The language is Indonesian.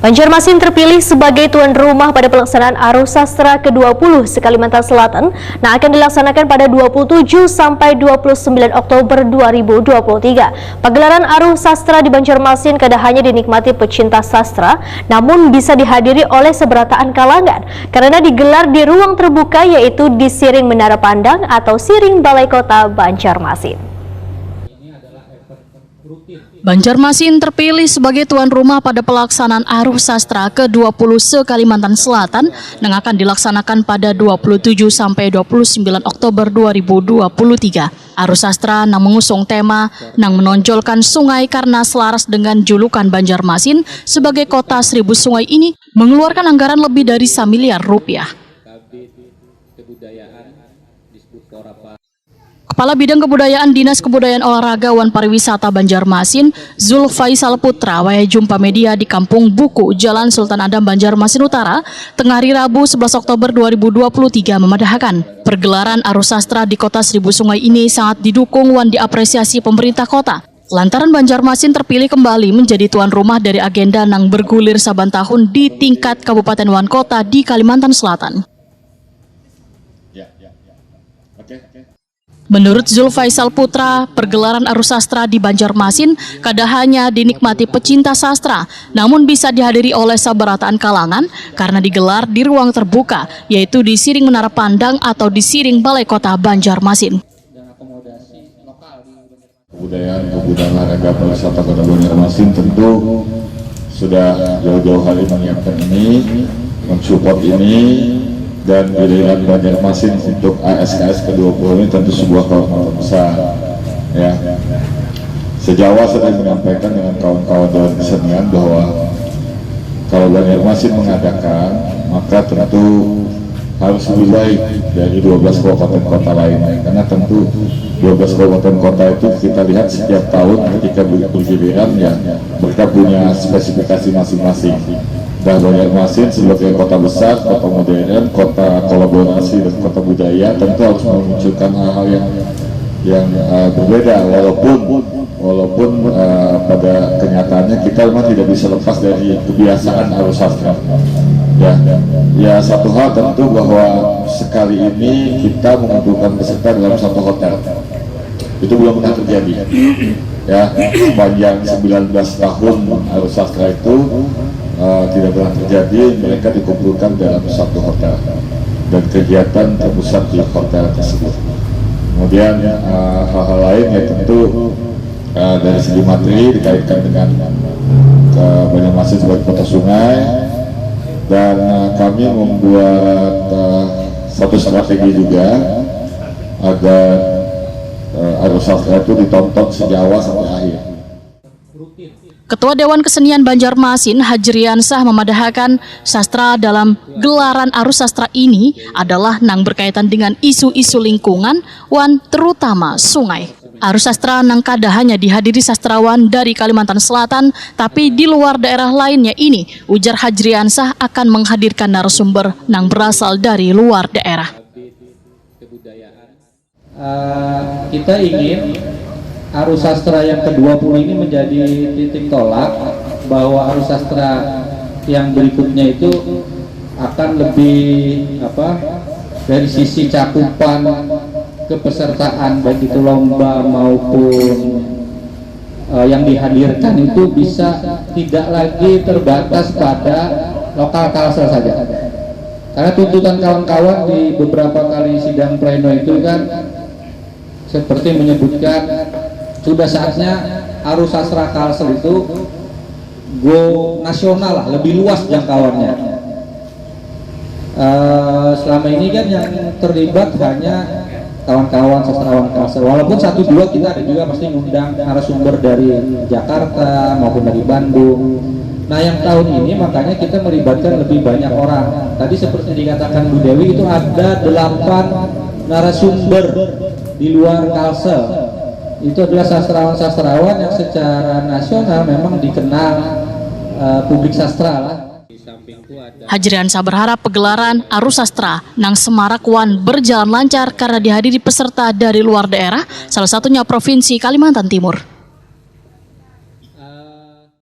Banjarmasin terpilih sebagai tuan rumah pada pelaksanaan Arus Sastra ke-20 se-Kalimantan Selatan yang akan dilaksanakan pada 27 sampai 29 Oktober 2023. Pagelaran Arus Sastra di Banjarmasin kada hanya dinikmati pecinta sastra, namun bisa dihadiri oleh seberataan kalangan karena digelar di ruang terbuka, yaitu di Siring Menara Pandang atau Siring Balai Kota Banjarmasin. Banjarmasin terpilih sebagai tuan rumah pada pelaksanaan Arus Sastra ke-20 se-Kalimantan Selatan yang akan dilaksanakan pada 27 sampai 29 Oktober 2023. Arus Sastra yang mengusung tema yang menonjolkan sungai karena selaras dengan julukan Banjarmasin sebagai kota 1000 sungai ini mengeluarkan anggaran lebih dari Rp1 miliar. Kepala Bidang Kebudayaan Dinas Kebudayaan Olahraga Wan Pariwisata Banjarmasin, Zulfaisal Putra, wayah jumpa media di Kampung Buku, Jalan Sultan Adam, Banjarmasin Utara, tengah hari Rabu 11 Oktober 2023 memadahakan pergelaran Arus Sastra di Kota 1000 Sungai ini sangat didukung Wan diapresiasi pemerintah kota. Lantaran Banjarmasin terpilih kembali menjadi tuan rumah dari agenda yang bergulir saban tahun di tingkat Kabupaten Wan Kota di Kalimantan Selatan. Menurut Zulfaisal Putra, pergelaran Arus Sastra di Banjarmasin kada hanya dinikmati pecinta sastra, namun bisa dihadiri oleh sabarataan kalangan karena digelar di ruang terbuka, yaitu di Siring Menara Pandang atau di Siring Balai Kota Banjarmasin. Kebudayaan olahraga pariwisata Kota Banjarmasin tentu sudah jauh-jauh hari menyiapkan ini, mensupport ini. Dan pilihan Banjarmasin untuk ASKS ke-20 ini tentu sebuah kehormatan besar, ya. Sejauh saya menyampaikan dengan kawan-kawan dalam kesenian bahwa kalau Banjarmasin mengadakan, maka tentu harus lebih baik dari 12 kabupaten kota lainnya, karena tentu 12 kabupaten kota itu kita lihat setiap tahun ketika bergiliran, ya mereka punya spesifikasi masing-masing. Dan Banjarmasin sebagai kota besar, kota modern, kota kolaborasi dan kota budaya tentu harus memunculkan hal-hal yang berbeda, walaupun pada kenyataannya kita memang tidak bisa lepas dari kebiasaan Arus Sastra. Ya satu hal tentu bahwa sekali ini kita mengumpulkan peserta dalam satu hotel. Itu belum pernah terjadi. Ya, sepanjang 19 tahun Arus Sastra itu tidak pernah terjadi mereka dikumpulkan dalam satu hotel dan kegiatan terpusat di hotel tersebut. Kemudian hal-hal lain ya tentu dari segi materi dikaitkan dengan Banjarmasin sebagai kota sungai, dan kami membuat satu strategi juga agar Arus Sastra itu ditonton sejak awal sampai akhir. Ketua Dewan Kesenian Banjarmasin, Hajriansah, memadahakan sastra dalam gelaran Arus Sastra ini adalah nang berkaitan dengan isu-isu lingkungan, wan terutama sungai. Arus Sastra nang kada hanya dihadiri sastrawan dari Kalimantan Selatan, tapi di luar daerah lainnya ini, ujar Hajriansah akan menghadirkan narasumber nang berasal dari luar daerah. Kita ingin Arus Sastra yang ke-20 ini menjadi titik tolak bahwa Arus Sastra yang berikutnya itu akan lebih dari sisi cakupan kepesertaan, baik itu lomba maupun yang dihadirkan itu bisa tidak lagi terbatas pada lokal kalsel saja. Karena tuntutan kawan-kawan di beberapa kali sidang pleno itu kan seperti menyebutkan sudah saatnya Arus Sastra Kalsel itu go nasional lah, lebih luas jangkauannya. Selama ini kan yang terlibat hanya kawan-kawan sastrawan Kalsel, walaupun 1-2 kita ada juga pasti mengundang narasumber dari Jakarta maupun dari Bandung. Nah yang tahun ini makanya kita melibatkan lebih banyak orang. Tadi seperti dikatakan Bu Dewi itu ada 8 narasumber di luar Kalsel. Itu adalah sastrawan-sastrawan yang secara nasional memang dikenal publik sastra lah. Hajriansah berharap pegelaran Arus Sastra nang Semarak Wan berjalan lancar karena dihadiri peserta dari luar daerah, salah satunya Provinsi Kalimantan Timur.